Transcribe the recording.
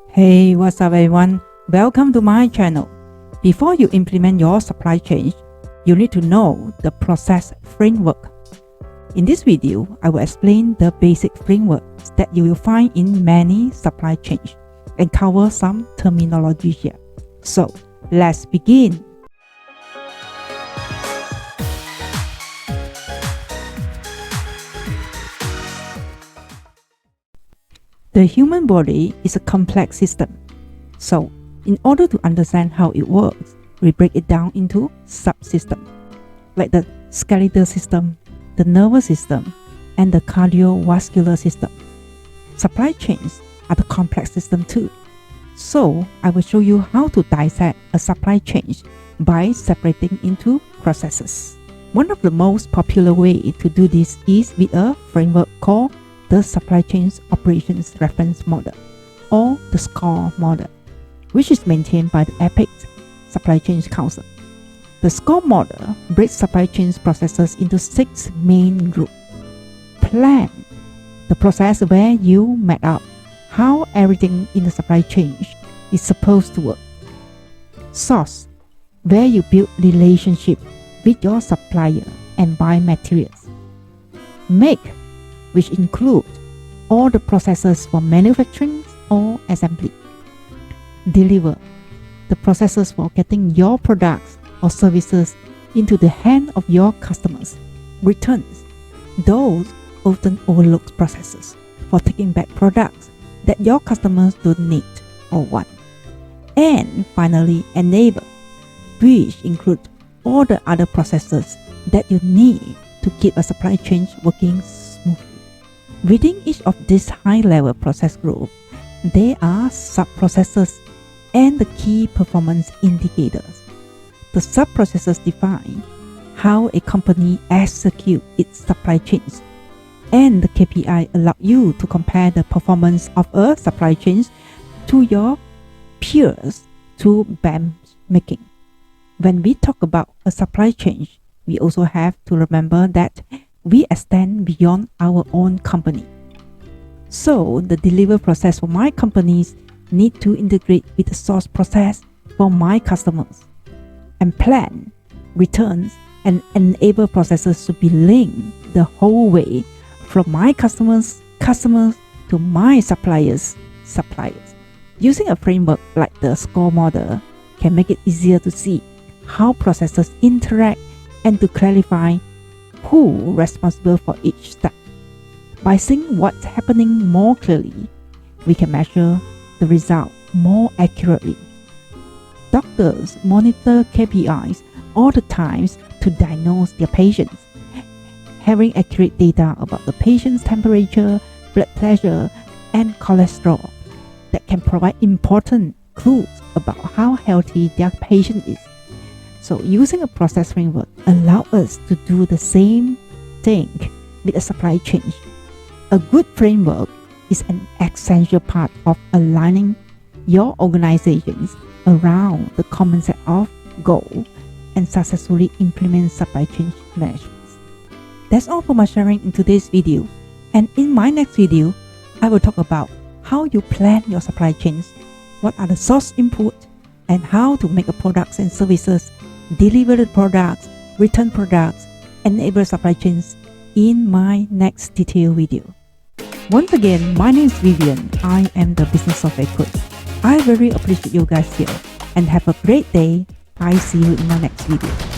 Hey, what's up everyone? Welcome to my channel. Before you implement your supply chain, you need to know the process framework. In this video, I will explain the basic frameworks that you will find in many supply chains and cover some terminology here. So, let's begin. The human body is a complex system. So, in order to understand how it works, we break it down into subsystems, like the skeletal system, the nervous system, and the cardiovascular system. Supply chains are the complex system too. So, I will show you how to dissect a supply chain by separating into processes. One of the most popular ways to do this is with a framework called the Supply Chain Operations Reference Model, or the SCOR Model, which is maintained by the EPIC Supply Chain Council. The SCOR Model breaks supply chain processes into 6 main groups. Plan, the process where you map out how everything in the supply chain is supposed to work. Source, where you build relationship with your supplier and buy materials. Make, which include all the processes for manufacturing or assembly. Deliver, the processes for getting your products or services into the hand of your customers. Returns, those often overlooked processes for taking back products that your customers don't need or want. And finally, enable, which include all the other processes that you need to keep a supply chain working smoothly. Within each of these high-level process groups, there are sub-processes and the key performance indicators. The sub-processes define how a company executes its supply chains, and the KPI allow you to compare the performance of a supply chain to your peers through benchmarking. When we talk about a supply chain, we also have to remember that we extend beyond our own company. So the deliver process for my companies need to integrate with the source process for my customers. And plan, returns, and enable processes to be linked the whole way from my customers to my suppliers. Using a framework like the SCOR model can make it easier to see how processes interact and to clarify who is responsible for each step. By seeing what's happening more clearly, we can measure the result more accurately. Doctors monitor KPIs all the time to diagnose their patients. Having accurate data about the patient's temperature, blood pressure, and cholesterol that can provide important clues about how healthy their patient is. So using a process framework allows us to do the same thing with a supply chain. A good framework is an essential part of aligning your organizations around the common set of goals and successfully implement supply chain management. That's all for my sharing in today's video. And in my next video, I will talk about how you plan your supply chains, what are the source input, and how to make a products and services, deliver the products, return products, enable supply chains in my next detailed video. Once again, my name is Vivienne. I am the business software coach. I very appreciate you guys here and have a great day. I see you in my next video.